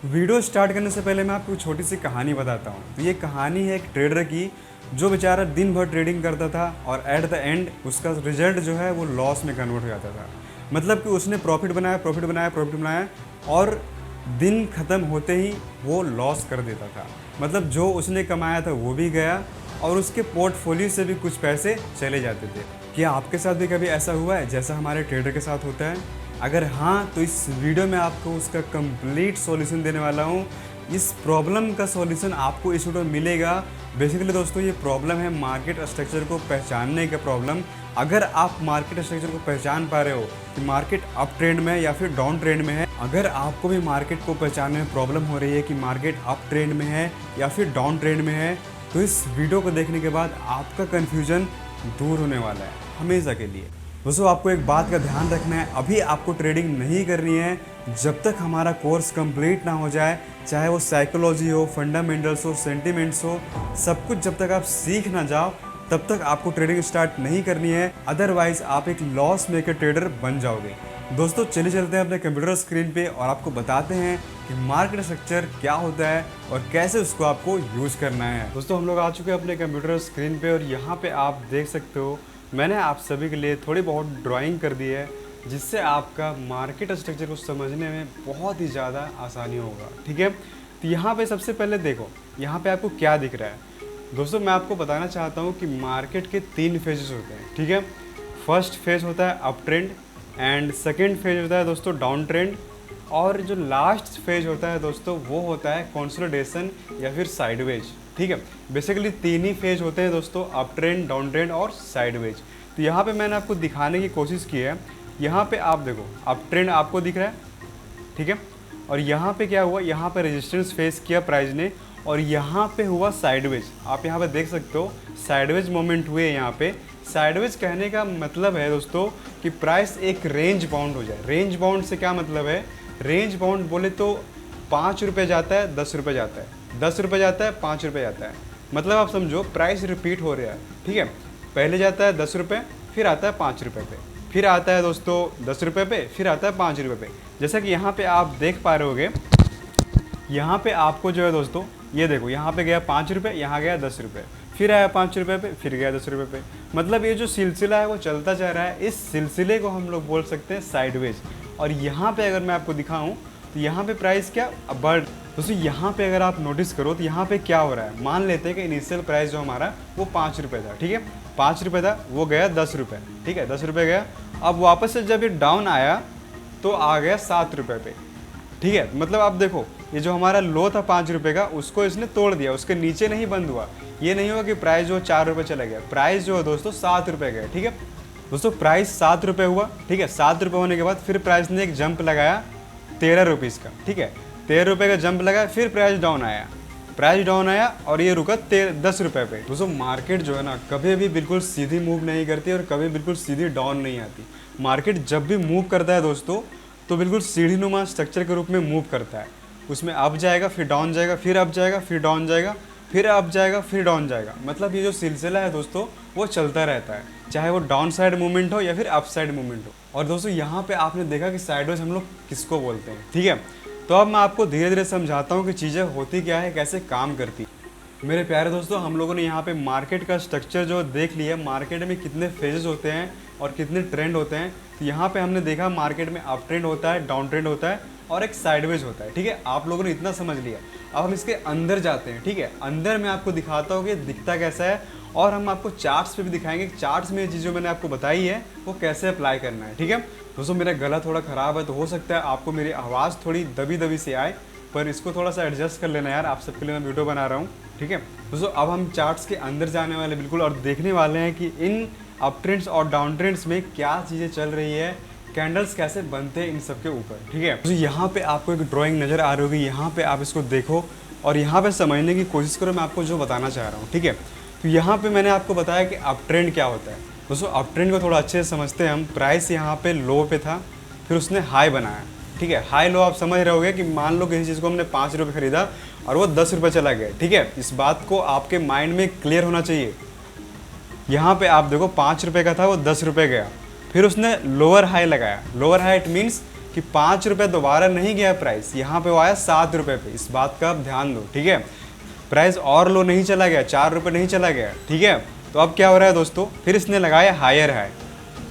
Video start करने से पहले मैं आपको एक छोटी सी कहानी बताता हूँ। तो ये कहानी है एक ट्रेडर की, जो बेचारा दिन भर ट्रेडिंग करता था और एट द एंड उसका रिजल्ट जो है वो लॉस में कन्वर्ट हो जाता था। मतलब कि उसने प्रॉफिट बनाया प्रॉफिट बनाया प्रॉफिट बनाया और दिन ख़त्म होते ही वो लॉस कर देता था। मतलब जो उसने कमाया था वो भी गया और उसके पोर्टफोलियो से भी कुछ पैसे चले जाते थे। क्या आपके साथ भी कभी ऐसा हुआ है जैसा हमारे ट्रेडर के साथ होता है? अगर हाँ, तो इस वीडियो में आपको उसका कंप्लीट सॉल्यूशन देने वाला हूँ। इस प्रॉब्लम का सॉल्यूशन आपको इस वीडियो में मिलेगा। बेसिकली दोस्तों, ये प्रॉब्लम है मार्केट स्ट्रक्चर को पहचानने का प्रॉब्लम। अगर आप मार्केट स्ट्रक्चर को पहचान पा रहे हो कि मार्केट अप ट्रेंड में है या फिर डाउन ट्रेंड में है, अगर आपको भी मार्केट को पहचानने में प्रॉब्लम हो रही है कि मार्केट अप ट्रेंड में है या फिर डाउन ट्रेंड में है, तो इस वीडियो को देखने के बाद आपका कन्फ्यूजन दूर होने वाला है हमेशा के लिए। दोस्तों, आपको एक बात का ध्यान रखना है, अभी आपको ट्रेडिंग नहीं करनी है जब तक हमारा कोर्स कंप्लीट ना हो जाए। चाहे वो साइकोलॉजी हो, फंडामेंटल्स हो, सेंटिमेंट्स हो, सब कुछ जब तक आप सीख ना जाओ तब तक आपको ट्रेडिंग स्टार्ट नहीं करनी है। अदरवाइज आप एक लॉस मेकर ट्रेडर बन जाओगे। दोस्तों, चलिए चलते हैं अपने कंप्यूटर स्क्रीन पे और आपको बताते हैं कि मार्केट स्ट्रक्चर क्या होता है और कैसे उसको आपको यूज़ करना है। दोस्तों, हम लोग आ चुके हैं अपने कंप्यूटर स्क्रीन पे और यहाँ पे आप देख सकते हो मैंने आप सभी के लिए थोड़ी बहुत ड्राइंग कर दी है, जिससे आपका मार्केट स्ट्रक्चर को समझने में बहुत ही ज़्यादा आसानी होगा। ठीक है, तो यहाँ पे सबसे पहले देखो, यहाँ पे आपको क्या दिख रहा है। दोस्तों, मैं आपको बताना चाहता हूँ कि मार्केट के 3 फेजेस होते हैं। ठीक है, फर्स्ट फेज होता है up trend and second phase होता है दोस्तों डाउन ट्रेंड, और जो लास्ट फेज होता है दोस्तों वो होता है कंसोलिडेशन या फिर साइडवेज। ठीक है, बेसिकली 3 ही फेज होते हैं दोस्तों, अप ट्रेंड, डाउन ट्रेंड और साइडवेज। तो यहाँ पे मैंने आपको दिखाने की कोशिश की है। यहाँ पे आप देखो, अप ट्रेंड आपको दिख रहा है, ठीक है, और यहाँ पे क्या हुआ, यहाँ पे रेजिस्टेंस फेस किया प्राइस ने और यहाँ पे हुआ साइडवेज। आप यहाँ पे देख सकते हो साइडवेज मोमेंट हुए यहाँ पे। साइडवेज कहने का मतलब है दोस्तों कि प्राइस एक रेंज बाउंड हो जाए। रेंज बाउंड से क्या मतलब है? रेंज बाउंड बोले तो 5 रुपये जाता है, 10 रुपये जाता है, 10 रुपये जाता है, 5 रुपये जाता है। मतलब आप समझो प्राइस रिपीट हो रहा है। ठीक है, पहले जाता है 10 रुपये, फिर आता है 5 रुपये पे, फिर आता है दोस्तों 10 रुपये पे, फिर आता है 5 रुपये पे। जैसा कि यहाँ पे आप देख पा रहे होगे, यहाँ पे आपको जो है दोस्तों, ये देखो, यहाँ पे गया 5 रुपये, यहाँ गया 10 रुपये, फिर आया 5 रुपये पे, फिर गया 10 रुपये पे। मतलब ये जो सिलसिला है वो चलता जा रहा है। इस सिलसिले को हम लोग बोल सकते हैं साइडवेज। और यहाँ पे अगर मैं आपको दिखाऊं तो यहाँ पे प्राइस क्या बढ़। दोस्तों, यहाँ पे अगर आप नोटिस करो तो यहाँ पे क्या हो रहा है, मान लेते हैं कि इनिशियल प्राइस जो हमारा वो 5 रुपये था। ठीक है, 5 रुपये था, वो गया 10 रुपये। ठीक है, 10 रुपये गया। अब वापस से जब ये डाउन आया तो आ गया 7 रुपये पे। ठीक है, मतलब आप देखो, ये जो हमारा लो था 5 रुपये का, उसको इसने तोड़ दिया, उसके नीचे नहीं बंद हुआ। ये नहीं हुआ कि प्राइस जो 4 रुपये चला गया, प्राइस जो है दोस्तों 7 रुपये गया। ठीक है दोस्तों, प्राइस 7 रुपये हुआ। ठीक है, 7 रुपये होने के बाद फिर प्राइस ने एक जंप लगाया 13 रुपीज़ का। ठीक है, 13 रुपये का जंप लगाया, फिर प्राइस डाउन आया, प्राइस डाउन आया और ये रुका 10 रुपये पे। दोस्तों, मार्केट जो है ना, कभी भी बिल्कुल सीधी मूव नहीं करती और कभी बिल्कुल सीधी डाउन नहीं आती। मार्केट जब भी मूव करता है दोस्तों, तो बिल्कुल सीढ़ीनुमा स्ट्रक्चर के रूप में मूव करता है। उसमें अप जाएगा, फिर डाउन जाएगा, फिर अप जाएगा, फिर डाउन जाएगा, फिर अप जाएगा, फिर डाउन जाएगा। मतलब ये जो सिलसिला है दोस्तों वो चलता रहता है, चाहे वो डाउन साइड मूवमेंट हो या फिर अप साइड मूवमेंट हो। और दोस्तों, यहाँ पे आपने देखा कि साइडवेज हम लोग किसको बोलते हैं। ठीक है, तो अब मैं आपको धीरे धीरे समझाता हूँ कि चीज़ें होती क्या है, कैसे काम करती। मेरे प्यारे दोस्तों, हम लोगों ने यहाँ पे मार्केट का स्ट्रक्चर जो देख लिया, मार्केट में कितने फेजेस होते हैं और कितने ट्रेंड होते हैं। तो यहाँ पे हमने देखा मार्केट में अप ट्रेंड होता है, डाउन ट्रेंड होता है और एक साइडवेज होता है। ठीक है, आप लोगों ने इतना समझ लिया। अब हम इसके अंदर जाते हैं। ठीक है, अंदर मैं आपको दिखाता हूँ कि दिखता कैसा है और हम आपको चार्ट्स पे भी दिखाएंगे कि चार्ट्स में ये चीज़ जो मैंने आपको बताई है वो कैसे अप्लाई करना है। ठीक है दोस्तों, मेरा गला थोड़ा ख़राब है तो हो सकता है आपको मेरी आवाज़ थोड़ी दबी दबी से आए, पर इसको थोड़ा सा एडजस्ट कर लेना यार, आप सबके लिए मैं वीडियो बना रहा हूँ। ठीक है दोस्तों, अब हम चार्ट्स के अंदर जाने वाले बिल्कुल और देखने वाले हैं कि इन अप ट्रेंड्स और डाउन ट्रेंड्स में क्या चीज़ें चल रही है, कैंडल्स कैसे बनते हैं इन सब के ऊपर। ठीक है, तो यहाँ पे आपको एक ड्राइंग नज़र आ रही होगी, यहाँ पे आप इसको देखो और यहाँ पे समझने की कोशिश करो मैं आपको जो बताना चाह रहा हूँ। ठीक है, तो यहाँ पे मैंने आपको बताया कि अप ट्रेंड क्या होता है। दोस्तों, अप ट्रेंड को थोड़ा अच्छे से समझते हैं हम। प्राइस यहाँ पे लो पे था, फिर उसने हाई बनाया। ठीक है, हाई लो आप समझ रहे होगे कि मान लो किसी चीज़ को हमने 5 रुपये खरीदा और वो 10 रुपये चला गया। ठीक है, इस बात को आपके माइंड में क्लियर होना चाहिए। यहाँ पे आप देखो 5 रुपये का था, वो 10 रुपये गया, फिर उसने लोअर हाई लगाया। लोअर हाई इट मीन्स कि 5 रुपये दोबारा नहीं गया प्राइस, यहाँ पे वो आया 7 रुपये पे। इस बात का आप ध्यान दो, ठीक है। प्राइस और लो नहीं चला गया, 4 रुपये नहीं चला गया, ठीक है। तो अब क्या हो रहा है दोस्तों, फिर इसने लगाया हायर हाई,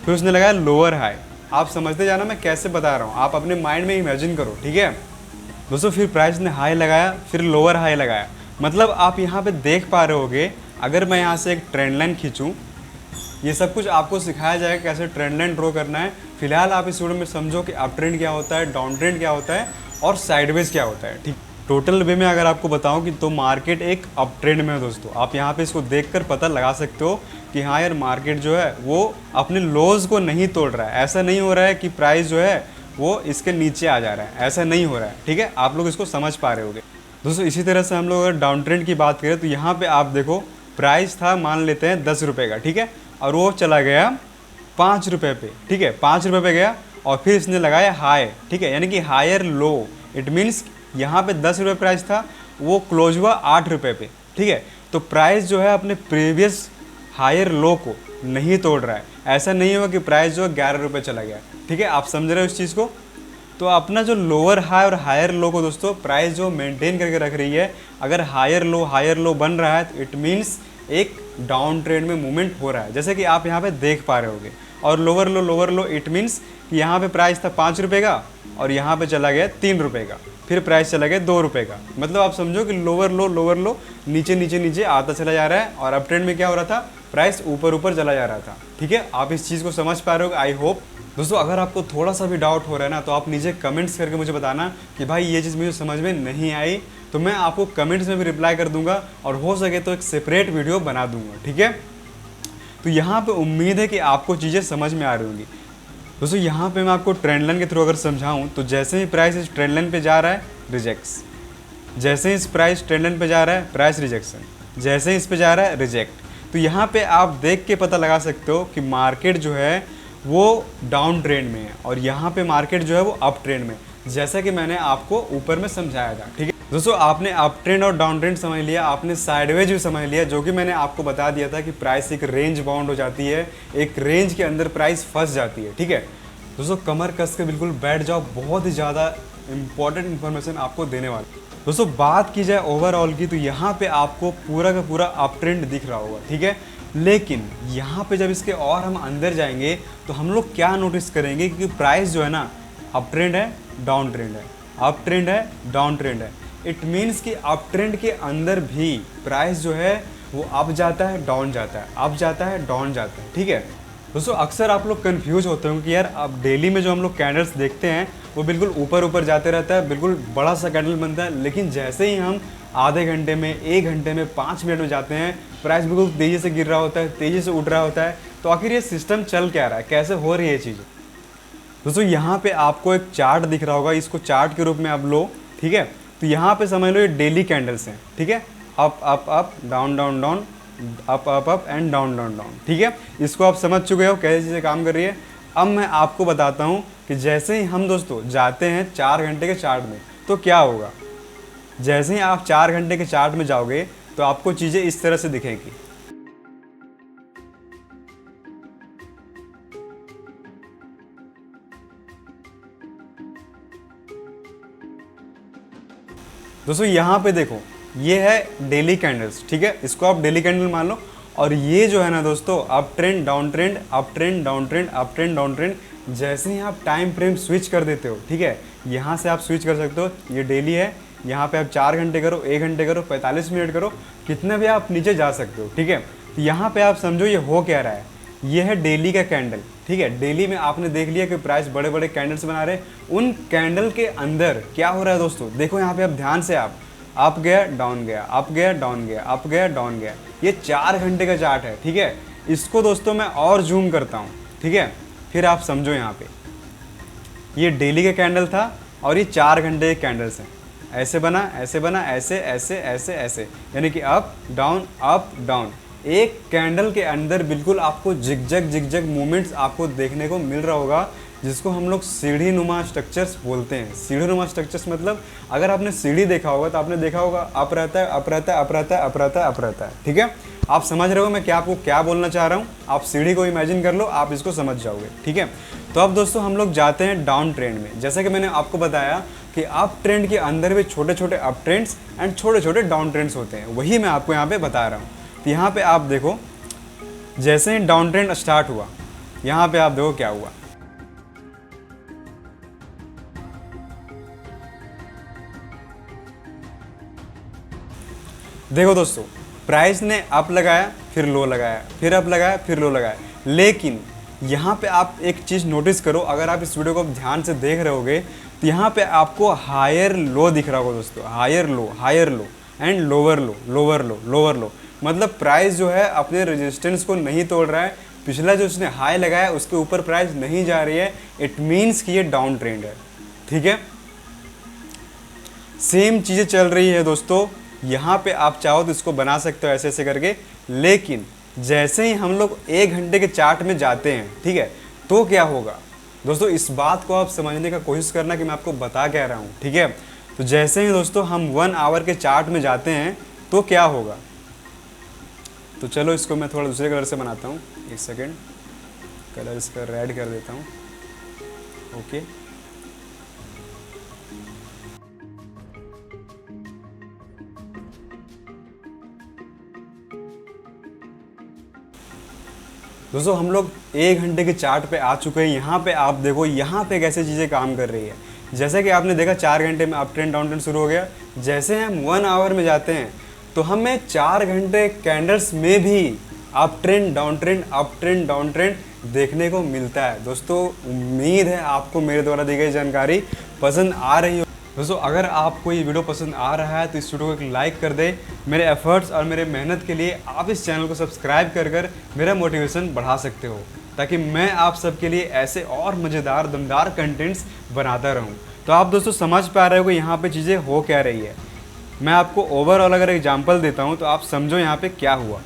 फिर उसने लगाया लोअर हाई। आप समझते जाना मैं कैसे बता रहा हूँ, आप अपने माइंड में इमेजिन करो, ठीक है दोस्तों। फिर प्राइस ने हाई लगाया, फिर लोअर हाई लगाया। मतलब आप यहाँ पे देख पा रहे होगे, अगर मैं यहाँ से एक ट्रेंड लाइन खींचूँ, ये सब कुछ आपको सिखाया जाएगा कैसे ट्रेंड लाइन ड्रॉ करना है। फिलहाल आप इस वीडियो में समझो कि अप ट्रेंड क्या होता है, डाउन ट्रेंड क्या होता है और साइडवेज क्या होता है, ठीक। टोटल वे में अगर आपको बताऊं कि तो मार्केट एक अप ट्रेंड में है दोस्तों। आप यहाँ पे इसको देखकर पता लगा सकते हो कि हाँ यार, मार्केट जो है वो अपने लोज को नहीं तोड़ रहा है। ऐसा नहीं हो रहा है कि प्राइस जो है वो इसके नीचे आ जा रहा है, ऐसा नहीं हो रहा है, ठीक है। आप लोग इसको समझ पा रहे होगे दोस्तों। इसी तरह से हम लोग अगर डाउन ट्रेंड की बात करें तो यहाँ पे आप देखो, प्राइस था मान लेते हैं 10 रुपये का, ठीक है, और वो चला गया 5 रुपये पे, ठीक है, 5 रुपये पे गया और फिर इसने लगाया हाई, ठीक है, यानी कि हायर लो। इट मीन्स यहाँ पे 10 रुपये प्राइस था, वो क्लोज हुआ 8 रुपये पे, ठीक है। तो प्राइस जो है अपने प्रीवियस हायर लो को नहीं तोड़ रहा है। ऐसा नहीं होगा कि प्राइस जो है 11 रुपये चला गया, ठीक है। आप समझ रहे हो इस चीज़ को। तो अपना जो लोअर हाई और हायर लो को दोस्तों प्राइस जो मेंटेन करके रख रही है। अगर हायर लो बन रहा है तो इट मीन्स एक डाउन ट्रेंड में मूवमेंट हो रहा है, जैसे कि आप यहाँ पे देख पा रहे होगे। और लोअर लो इट मीन्स कि यहाँ पे प्राइस था 5 रुपये का और यहाँ पे चला गया 3 रुपये का, फिर प्राइस चला गया 2 रुपये का। मतलब आप समझो कि लोअर लो नीचे आता चला जा रहा है। और अप ट्रेंड में क्या हो रहा था, प्राइस ऊपर चला जा रहा था, ठीक है। आप इस चीज़ को समझ पा रहे हो, आई होप दोस्तों। अगर आपको थोड़ा सा भी डाउट हो रहा है ना, तो आप नीचे कमेंट्स करके मुझे बताना कि भाई ये चीज़ मुझे समझ में नहीं आई, तो मैं आपको कमेंट्स में भी रिप्लाई कर दूंगा और हो सके तो एक सेपरेट वीडियो बना दूंगा, ठीक है। तो यहाँ पे उम्मीद है कि आपको चीज़ें समझ में आ रही होंगी दोस्तों। यहाँ पे मैं आपको ट्रेंड लाइन के थ्रू अगर समझाऊँ तो जैसे ही प्राइस इस ट्रेंड लाइन पे जा रहा है, रिजेक्ट्स। जैसे ही इस प्राइस ट्रेंड लाइन पे जा रहा है, प्राइस रिजेक्शन। जैसे ही इस पे जा रहा है, रिजेक्ट। तो यहाँ पे आप देख के पता लगा सकते हो कि मार्केट जो है वो डाउन ट्रेंड में है और यहाँ पे मार्केट जो है वो अप ट्रेंड में, जैसा कि मैंने आपको ऊपर में समझाया था, ठीक है दोस्तों। आपने अप ट्रेंड और डाउन ट्रेंड समझ लिया, आपने साइडवेज भी समझ लिया, जो कि मैंने आपको बता दिया था कि प्राइस एक रेंज बाउंड हो जाती है, एक रेंज के अंदर प्राइस फंस जाती है, ठीक है दोस्तों। कमर कस के बिल्कुल बैठ जाओ, बहुत ही ज़्यादा इंपॉर्टेंट इन्फॉर्मेशन आपको देने वाला दोस्तों। बात की जाए ओवरऑल की तो यहाँ पे आपको पूरा का पूरा अप ट्रेंड दिख रहा होगा, ठीक है। लेकिन यहाँ पे जब इसके और हम अंदर जाएंगे तो हम लोग क्या नोटिस करेंगे कि प्राइस जो है ना, अप ट्रेंड है, डाउन ट्रेंड है, अप ट्रेंड है, डाउन ट्रेंड है। इट मीन्स कि अप ट्रेंड के अंदर भी प्राइस जो है वो अप जाता है, डाउन जाता है, अप जाता है, डाउन जाता है, ठीक है दोस्तों। अक्सर आप लोग कंफ्यूज होते हो कि यार अब डेली में जो हम लोग कैंडल्स देखते हैं वो बिल्कुल ऊपर जाते रहता है, बिल्कुल बड़ा सा कैंडल बनता है, लेकिन जैसे ही हम आधे घंटे में, 1 घंटे में, 5 मिनट में जाते हैं, प्राइस बिल्कुल तेज़ी से गिर रहा होता है, तेज़ी से उठ रहा होता है। तो आखिर ये सिस्टम चल क्या रहा है, कैसे हो रही है ये चीज़ दोस्तों। यहाँ पे आपको एक चार्ट दिख रहा होगा, इसको चार्ट के रूप में आप लो, ठीक है। तो यहाँ पे समझ लो ये डेली कैंडल्स हैं, ठीक है। Up down down down, up and down down down, ठीक है। इसको आप समझ चुके हो कैसे चीज़ें काम कर रही है। अब मैं आपको बताता हूँ कि जैसे ही हम दोस्तों जाते हैं 4 घंटे के चार्ट में तो क्या होगा। जैसे ही आप 4 घंटे के चार्ट में जाओगे तो आपको चीज़ें इस तरह से दिखेंगी। दोस्तों यहाँ पे देखो, ये है डेली कैंडल्स, ठीक है, इसको आप डेली कैंडल मान लो। और ये जो है ना दोस्तों, up trend down trend, up trend down trend, up trend down trend. जैसे ही आप टाइम फ्रेम स्विच कर देते हो, ठीक है, यहाँ से आप स्विच कर सकते हो, ये डेली है, यहाँ पे आप 4 घंटे करो, 1 घंटे करो, 45 मिनट करो, कितना भी आप नीचे जा सकते हो, ठीक है। तो यहाँ पे आप समझो ये हो क्या रहा है, ये है डेली का कैंडल, ठीक है। डेली में आपने देख लिया कि प्राइस बड़े बड़े कैंडल्स बना रहे हैं, उन कैंडल के अंदर क्या हो रहा है दोस्तों, देखो यहाँ पे आप ध्यान से, आप अप गया डाउन गया, अप गया डाउन गया, अप गया डाउन गया। ये 4 घंटे का चार्ट है, ठीक है। इसको दोस्तों मैं और जूम करता हूँ, ठीक है, फिर आप समझो। यहाँ पे ये डेली का कैंडल था और ये 4 घंटे के कैंडल्स हैं, ऐसे बना, ऐसे बना, ऐसे ऐसे ऐसे ऐसे, यानी कि अप डाउन। एक कैंडल के अंदर बिल्कुल आपको जिगजग मूवमेंट्स आपको देखने को मिल रहा होगा, जिसको हम लोग सीढ़ी नुमा स्ट्रक्चर्स बोलते हैं। सीढ़ी नुमा स्ट्रक्चर्स मतलब अगर आपने सीढ़ी देखा होगा तो आपने देखा होगा अप रहता है, अप रहता है, अप रहता है, अप रहता है, अप रहता है, ठीक है। आप समझ रहे हो मैं क्या आपको क्या बोलना चाह रहा हूँ। आप सीढ़ी को इमेजिन कर लो, आप इसको समझ जाओगे, ठीक है। तो अब दोस्तों हम लोग जाते हैं डाउन ट्रेंड में। जैसा कि मैंने आपको बताया कि अप ट्रेंड के अंदर भी छोटे छोटे अप ट्रेंड्स एंड छोटे छोटे डाउन ट्रेंड्स होते हैं, वही मैं आपको यहाँ पे बता रहा हूँ। तो यहाँ पे आप देखो, जैसे ही डाउन ट्रेंड स्टार्ट हुआ, यहाँ पे आप देखो क्या हुआ। देखो दोस्तों, प्राइस ने अप लगाया, फिर लो लगाया, फिर अप लगाया, फिर लो लगाया, लेकिन यहाँ पे आप एक चीज़ नोटिस करो, अगर आप इस वीडियो को ध्यान से देख रहे होगे तो यहाँ पे आपको हायर लो दिख रहा होगा दोस्तों, higher low and lower low, lower low. मतलब प्राइस जो है अपने रेजिस्टेंस को नहीं तोड़ रहा है, पिछला जो उसने हाई लगाया उसके ऊपर प्राइस नहीं जा रही है, इट मीन्स कि ये डाउन ट्रेंड है। ठीक है, सेम चीज़ें चल रही है दोस्तों। यहाँ पे आप चाहो तो इसको बना सकते हो ऐसे ऐसे करके, लेकिन जैसे ही हम लोग 1 घंटे के चार्ट में जाते हैं, ठीक है, तो क्या होगा दोस्तों, इस बात को आप समझने का कोशिश करना कि मैं आपको बता क्या रहा हूँ। ठीक है, तो जैसे ही दोस्तों हम 1 आवर के चार्ट में जाते हैं तो क्या होगा, तो चलो इसको मैं थोड़ा दूसरे कलर से बनाता हूँ। एक सेकेंड, कलर इसका रेड कर देता हूँ। ओके, दोस्तों हम लोग 1 घंटे के चार्ट पे आ चुके हैं। यहाँ पे आप देखो, यहाँ पे कैसे चीज़ें काम कर रही है। जैसे कि आपने देखा 4 घंटे में अप ट्रेंड डाउन ट्रेंड शुरू हो गया। जैसे हम 1 आवर में जाते हैं तो हमें 4 घंटे कैंडल्स में भी up trend down trend, up trend down trend देखने को मिलता है। दोस्तों उम्मीद है आपको मेरे द्वारा दी गई जानकारी पसंद आ रही हो। दोस्तों अगर आपको ये वीडियो पसंद आ रहा है तो इस वीडियो को एक लाइक कर दे। मेरे एफर्ट्स और मेरे मेहनत के लिए आप इस चैनल को सब्सक्राइब कर मेरा मोटिवेशन बढ़ा सकते हो, ताकि मैं आप सबके लिए ऐसे और मज़ेदार दमदार कंटेंट्स बनाता रहूं। तो आप दोस्तों समझ पा रहे हो कि यहाँ पे चीज़ें हो क्या रही है। मैं आपको ओवरऑल अगर एग्जाम्पल देता हूँ तो आप समझो यहाँ पे क्या हुआ।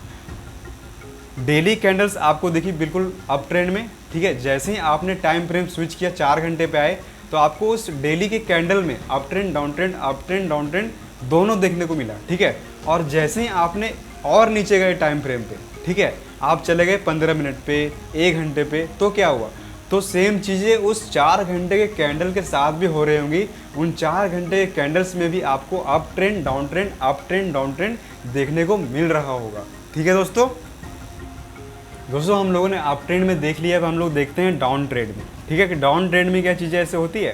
डेली कैंडल्स आपको देखी बिल्कुल अप ट्रेंड में। ठीक है, जैसे ही आपने टाइम फ्रेम स्विच किया 4 घंटे पे आए तो आपको उस डेली के कैंडल में up trend down trend, up trend down trend दोनों देखने को मिला। ठीक है, और जैसे ही आपने और नीचे गए टाइम फ्रेम पे, ठीक है, आप चले गए 15 मिनट पे, 1 घंटे पे, तो क्या हुआ, तो सेम चीज़ें उस 4 घंटे के कैंडल के साथ भी हो रही होंगी। उन 4 घंटे के कैंडल्स में भी आपको up trend down trend, up trend down trend देखने को मिल रहा होगा। ठीक है दोस्तों, हम लोगों ने अप ट्रेंड में देख लिया, अब हम लोग देखते हैं डाउन ट्रेंड में। ठीक है, कि डाउन ट्रेंड में क्या चीज़ें ऐसे होती है।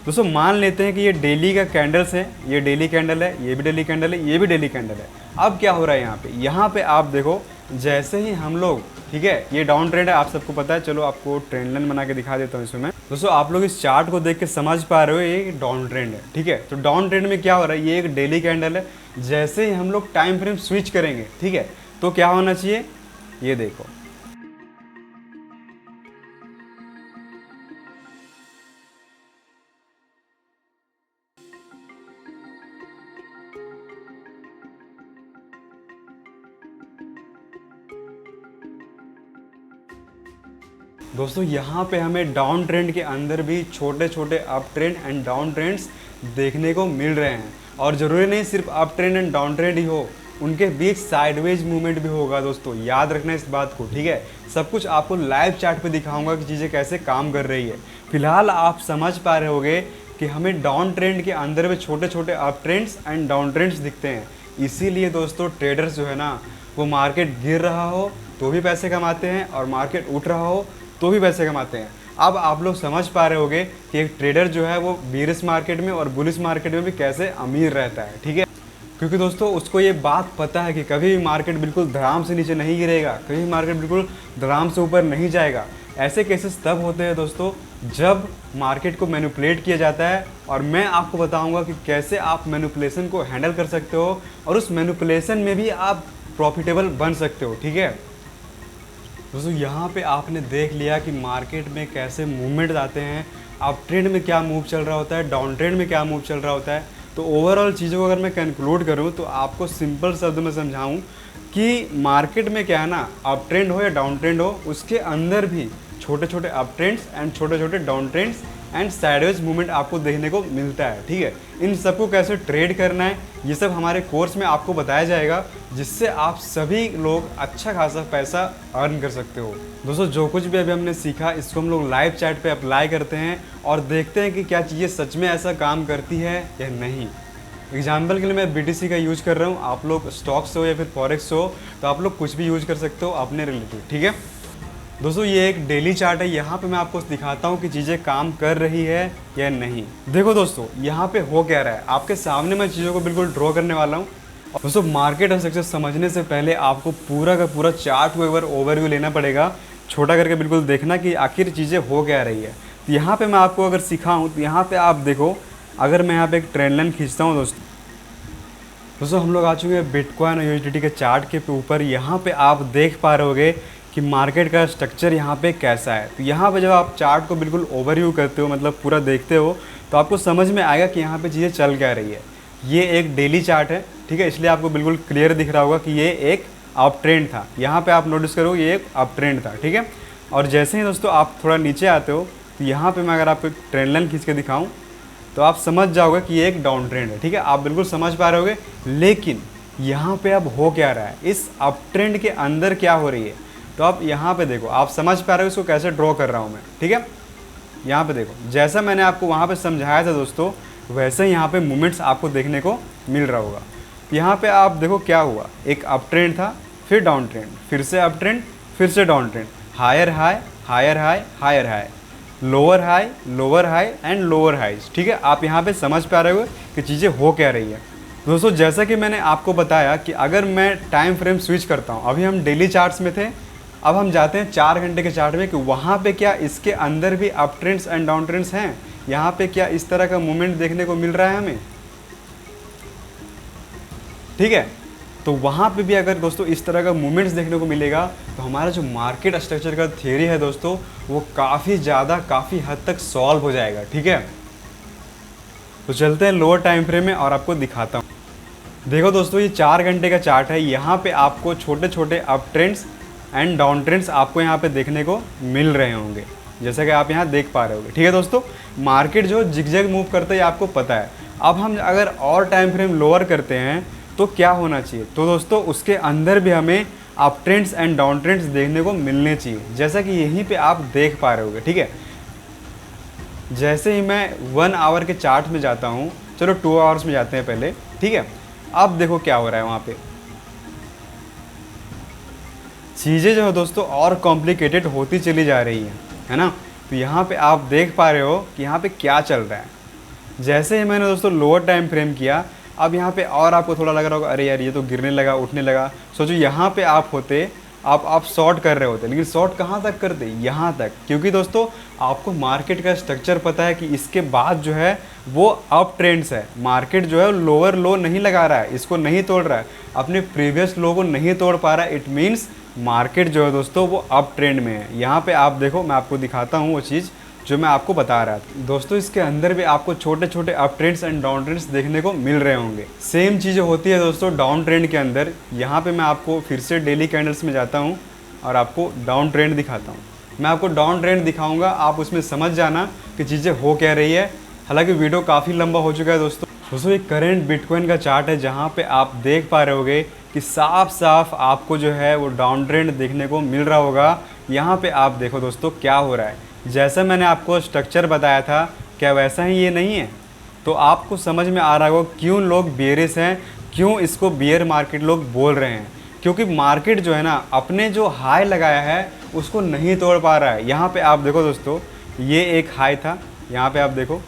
दोस्तों मान लेते हैं कि ये डेली का कैंडल्स है, ये डेली कैंडल है, ये भी डेली कैंडल है, ये भी डेली कैंडल है। अब क्या हो रहा है यहाँ पे आप देखो, जैसे ही हम लोग, ठीक है, ये डाउन ट्रेंड है, आप सबको पता है। चलो आपको ट्रेंड लाइन बना के दिखा देता हूँ इसमें। दोस्तों आप लोग इस चार्ट को देख के समझ पा रहे हो ये डाउन ट्रेंड है। ठीक है, तो डाउन ट्रेंड में क्या हो रहा है, ये एक डेली कैंडल है। जैसे ही हम लोग टाइम फ्रेम स्विच करेंगे, ठीक है, तो क्या होना चाहिए, ये देखो, दोस्तों यहाँ पे हमें डाउन ट्रेंड के अंदर भी छोटे छोटे up trend and down trends देखने को मिल रहे हैं। और ज़रूरी नहीं सिर्फ up trend and down trend ही हो, उनके बीच साइडवेज मूवमेंट भी होगा। दोस्तों याद रखना इस बात को। ठीक है, सब कुछ आपको लाइव चार्ट पे दिखाऊंगा कि चीज़ें कैसे काम कर रही है। फिलहाल आप समझ पा रहे होगे कि हमें डाउन ट्रेंड के अंदर में छोटे छोटे up trends and down trends दिखते हैं। इसीलिए दोस्तों ट्रेडर्स जो है ना, वो मार्केट गिर रहा हो तो भी पैसे कमाते हैं और मार्केट उठ रहा हो तो भी पैसे कमाते हैं। अब आप लोग समझ पा रहे होगे कि एक ट्रेडर जो है वो बीरिश मार्केट में और बुलिश मार्केट में भी कैसे अमीर रहता है। ठीक है, क्योंकि दोस्तों उसको ये बात पता है कि कभी भी मार्केट बिल्कुल धड़ाम से नीचे नहीं गिरेगा, कभी भी मार्केट बिल्कुल धड़ाम से ऊपर नहीं जाएगा। ऐसे केसेस तब होते हैं दोस्तों जब मार्केट को मैनिपुलेट किया जाता है, और मैं आपको बताऊंगा कि कैसे आप मैनिपुलेशन को हैंडल कर सकते हो और उस मैनिपुलेशन में भी आप प्रॉफिटेबल बन सकते हो। ठीक है दोस्तों, यहाँ पे आपने देख लिया कि मार्केट में कैसे मूवमेंट आते हैं, अप ट्रेंड में क्या मूव चल रहा होता है, डाउन ट्रेंड में क्या मूव चल रहा होता है। तो ओवरऑल चीज़ों को अगर मैं कंक्लूड करूँ तो आपको सिंपल शब्द में समझाऊँ कि मार्केट में क्या है ना, अप ट्रेंड हो या डाउन ट्रेंड हो, उसके अंदर भी छोटे छोटे अप ट्रेंड्स एंड छोटे छोटे down trends and sideways movement आपको देखने को मिलता है। ठीक है, इन सबको कैसे ट्रेड करना है ये सब हमारे कोर्स में आपको बताया जाएगा, जिससे आप सभी लोग अच्छा खासा पैसा अर्न कर सकते हो। दोस्तों जो कुछ भी अभी हमने सीखा इसको हम लोग लाइव चैट पे अप्लाई करते हैं और देखते हैं कि क्या चीज़ें सच में ऐसा काम करती है या नहीं। एग्जाम्पल के लिए मैं BTC का यूज कर रहा हूँ, आप लोग स्टॉक्स हो या फिर फॉरेक्स हो तो आप लोग कुछ भी यूज कर सकते हो अपने रिलेटेड। ठीक है दोस्तों, ये एक डेली चार्ट है, यहाँ पे मैं आपको दिखाता हूँ कि चीज़ें काम कर रही है या नहीं। देखो दोस्तों यहाँ पे हो क्या रहा है, आपके सामने मैं चीज़ों को बिल्कुल ड्रॉ करने वाला हूँ। दोस्तों मार्केट और सक्सेस समझने से पहले आपको पूरा का पूरा चार्ट को एक बार ओवरव्यू लेना पड़ेगा, छोटा करके बिल्कुल देखना कि आखिर चीज़ें हो क्या रही है। तो यहाँ पर मैं आपको अगर सिखाऊँ तो यहाँ पर आप देखो, अगर मैं यहाँ पर एक ट्रेंड लाइन खींचता हूँ दोस्तों हम लोग आ चुके हैं बिटकॉइन और USDT के चार्ट के ऊपर। यहाँ पे आप देख पा रहे होगे कि मार्केट का स्ट्रक्चर यहाँ पे कैसा है। तो यहाँ पे जब आप चार्ट को बिल्कुल ओवरव्यू करते हो, मतलब पूरा देखते हो, तो आपको समझ में आएगा कि यहाँ पे चीज़ें चल क्या रही है। ये एक डेली चार्ट है, ठीक है, इसलिए आपको बिल्कुल क्लियर दिख रहा होगा कि ये एक अप ट्रेंड था। यहाँ पर आप नोटिस करो ये एक अप ट्रेंड था। ठीक है, और जैसे ही दोस्तों आप थोड़ा नीचे आते हो तो यहाँ पर मैं अगर आपको ट्रेंड लाइन खींच के दिखाऊँ तो आप समझ जाओगे कि ये एक डाउन ट्रेंड है। ठीक है, आप बिल्कुल समझ पा रहे होगे, लेकिन यहाँ पे अब हो क्या रहा है, इस अप ट्रेंड के अंदर क्या हो रही है। तो आप यहाँ पे देखो, आप समझ पा रहे हो इसको कैसे ड्रॉ कर रहा हूँ मैं। ठीक है, यहाँ पे देखो, जैसा मैंने आपको वहाँ पे समझाया था दोस्तों, वैसे ही यहाँ पे मूवमेंट्स आपको देखने को मिल रहा होगा। यहाँ पे आप देखो क्या हुआ, एक अप ट्रेंड था, फिर डाउन ट्रेंड, फिर से अप ट्रेंड, फिर से down trend, higher high, higher high, higher high, lower high and lower highs. ठीक है, आप यहाँ पे समझ पा रहे हो कि चीज़ें हो क्या रही है। दोस्तों जैसा कि मैंने आपको बताया कि अगर मैं टाइम फ्रेम स्विच करता हूँ, अभी हम डेली चार्ट्स में थे, अब हम जाते हैं 4 घंटे के चार्ट में कि वहाँ पे क्या इसके अंदर भी up trends and down trends हैं, यहाँ पे क्या इस तरह का मूवमेंट देखने को मिल रहा है हमें। ठीक है, तो वहाँ पे भी अगर दोस्तों इस तरह का मूवमेंट्स देखने को मिलेगा तो हमारा जो मार्केट स्ट्रक्चर का थ्योरी है दोस्तों वो काफ़ी हद तक सॉल्व हो जाएगा। ठीक है, तो चलते हैं लोअर टाइम फ्रेम में और आपको दिखाता हूँ। देखो दोस्तों ये 4 घंटे का चार्ट है, यहाँ पे आपको छोटे छोटे up trends and down trends आपको यहाँ पे देखने को मिल रहे होंगे, जैसा कि आप यहाँ देख पा रहे होंगे। ठीक है दोस्तों, मार्केट जो जिगजैग मूव करता है आपको पता है। अब हम अगर और टाइम फ्रेम लोअर करते हैं तो क्या होना चाहिए, तो दोस्तों उसके अंदर भी हमें up trends and down trends देखने को मिलने चाहिए, जैसा कि यहीं पे आप देख पा रहे होगे। ठीक है, जैसे ही मैं 1 आवर के चार्ट में जाता हूँ, चलो 2 आवर्स में जाते हैं पहले। ठीक है, अब देखो क्या हो रहा है, वहाँ पे चीज़ें जो है दोस्तों और कॉम्प्लिकेटेड होती चली जा रही है ना। तो यहाँ पे आप देख पा रहे हो कि यहाँ पे क्या चल रहा है। जैसे ही मैंने दोस्तों लोअर टाइम फ्रेम किया, अब यहाँ पे और आपको थोड़ा लग रहा होगा अरे यार ये तो गिरने लगा, उठने लगा। सोचो यहाँ पे आप होते, आप शॉर्ट कर रहे होते, लेकिन शॉर्ट कहाँ तक करते, यहाँ तक, क्योंकि दोस्तों आपको मार्केट का स्ट्रक्चर पता है कि इसके बाद जो है वो अप ट्रेंड्स है। मार्केट जो है लोअर लो नहीं लगा रहा है, इसको नहीं तोड़ रहा है, अपने प्रीवियस लो को नहीं तोड़ पा रहा है। इट मीन्स मार्केट जो है दोस्तों वो अप ट्रेंड में है। यहाँ पे आप देखो, मैं आपको दिखाता हूँ वो चीज़ जो मैं आपको बता रहा था। दोस्तों इसके अंदर भी आपको छोटे छोटे up trends and down trends देखने को मिल रहे होंगे। सेम चीज़ होती है दोस्तों डाउन ट्रेंड के अंदर। यहाँ पे मैं आपको फिर से डेली कैंडल्स में जाता हूँ और आपको डाउन ट्रेंड दिखाता हूँ। मैं आपको डाउन ट्रेंड दिखाऊंगा, आप उसमें समझ जाना कि चीज़ें हो क्या रही है। हालांकि वीडियो काफ़ी लंबा हो चुका है दोस्तों ये करेंट बिटकॉइन का चार्ट है, जहाँ पे आप देख पा रहे होगे कि साफ साफ आपको जो है वो डाउन ट्रेंड देखने को मिल रहा होगा। यहाँ पे आप देखो दोस्तों क्या हो रहा है, जैसा मैंने आपको स्ट्रक्चर बताया था क्या वैसा ही ये नहीं है। तो आपको समझ में आ रहा होगा क्यों लोग बेयरिश हैं, क्यों इसको बियर मार्केट लोग बोल रहे हैं, क्योंकि मार्केट जो है ना अपने जो हाई लगाया है उसको नहीं तोड़ पा रहा है। यहाँ पे आप देखो दोस्तों, ये एक हाई था, यहाँ पे आप देखो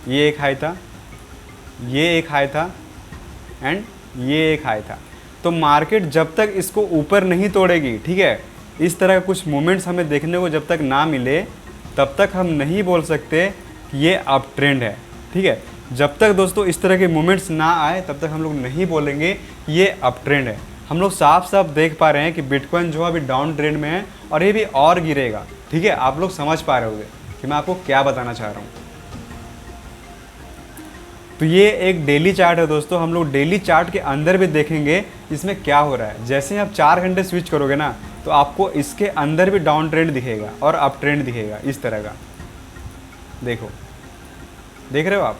ये एक हाई था, ये एक हाई था एंड ये एक हाई था। तो मार्केट जब तक इसको ऊपर नहीं तोड़ेगी, ठीक है, इस तरह का कुछ मोमेंट्स हमें देखने को जब तक ना मिले तब तक हम नहीं बोल सकते कि ये अप ट्रेंड है। ठीक है, जब तक दोस्तों इस तरह के मोमेंट्स ना आए तब तक हम लोग नहीं बोलेंगे कि ये अप ट्रेंड है। हम लोग साफ साफ देख पा रहे हैं कि बिटकॉइन जो अभी डाउन ट्रेंड में है और ये भी और गिरेगा। ठीक है, आप लोग समझ पा रहे होंगे कि मैं आपको क्या बताना चाह रहा हूँ। तो ये एक डेली चार्ट है दोस्तों, हम लोग डेली चार्ट के अंदर भी देखेंगे इसमें क्या हो रहा है। जैसे ही आप 4 घंटे स्विच करोगे ना तो आपको इसके अंदर भी डाउन ट्रेंड दिखेगा और अप ट्रेंड दिखेगा इस तरह का। देखो, देख रहे हो आप।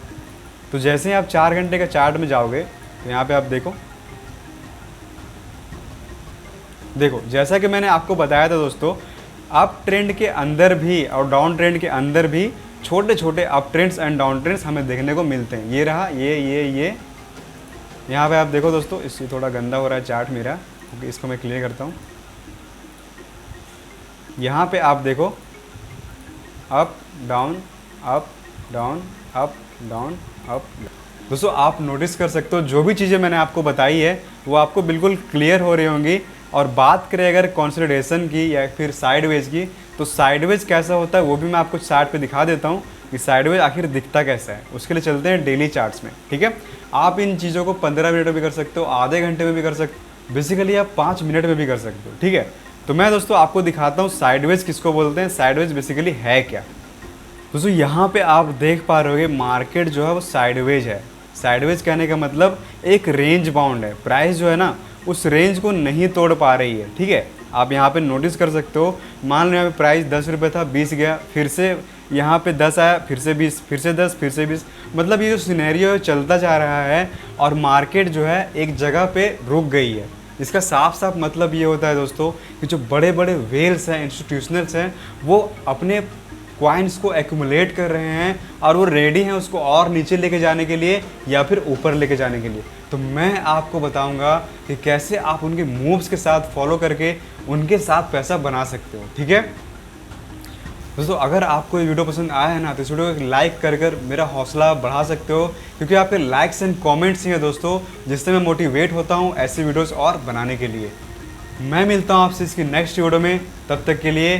तो जैसे ही आप 4 घंटे का चार्ट में जाओगे तो यहाँ पे आप देखो, जैसा कि मैंने आपको बताया था दोस्तों, अप ट्रेंड के अंदर भी और डाउन ट्रेंड के अंदर भी छोटे छोटे up trends and down trends हमें देखने को मिलते हैं। ये रहा, ये यहाँ पे आप देखो दोस्तों, इससे थोड़ा गंदा हो रहा है चार्ट मेरा, क्योंकि इसको मैं क्लियर करता हूँ। यहाँ पे आप देखो, up down up down up down up. दोस्तों आप नोटिस कर सकते हो जो भी चीज़ें मैंने आपको बताई है वो आपको बिल्कुल क्लियर हो रही होंगी। और बात करें अगर कंसोलिडेशन की या फिर साइडवेज की, तो साइडवेज कैसा होता है वो भी मैं आपको चार्ट पे दिखा देता हूँ कि साइडवेज आखिर दिखता कैसा है। उसके लिए चलते हैं डेली चार्ट्स में, ठीक है। आप इन चीज़ों को 15 मिनट में भी कर सकते हो, आधे घंटे में भी कर सकते हो, बेसिकली आप 5 मिनट में भी कर सकते हो, ठीक है। तो मैं दोस्तों आपको दिखाता हूँ साइडवेज किसको बोलते हैं, साइडवेज बेसिकली है क्या। दोस्तों यहाँ पे आप देख पा रहे हो मार्केट जो है वो साइडवेज है। साइडवेज कहने का मतलब एक रेंज बाउंड है, प्राइस जो है ना उस रेंज को नहीं तोड़ पा रही है, ठीक है। आप यहाँ पे नोटिस कर सकते हो, मान लो यहाँ पे प्राइस 10 रुपये था, 20 गया, फिर से यहाँ पे 10 आया, फिर से 20, फिर से 10, फिर से 20। मतलब ये जो सिनेरियो है चलता जा रहा है और मार्केट जो है एक जगह पे रुक गई है। इसका साफ साफ मतलब ये होता है दोस्तों कि जो बड़े बड़े वेल्स हैं, इंस्टीट्यूशनल्स हैं, वो अपने कॉइन्स को एक्यूमुलेट कर रहे हैं और वो रेडी हैं उसको और नीचे लेके जाने के लिए या फिर ऊपर लेके जाने के लिए। तो मैं आपको बताऊंगा कि कैसे आप उनके मूव्स के साथ फॉलो करके उनके साथ पैसा बना सकते हो, ठीक है। दोस्तों अगर आपको ये वीडियो पसंद आया है ना तो इस वीडियो को एक लाइक कर मेरा हौसला बढ़ा सकते हो, क्योंकि आपके लाइक्स एंड कमेंट्स ही हैं दोस्तों जिससे मैं मोटिवेट होता हूँ ऐसी वीडियोस और बनाने के लिए। मैं मिलता हूँ आपसे इसकी नेक्स्ट वीडियो में, तब तक के लिए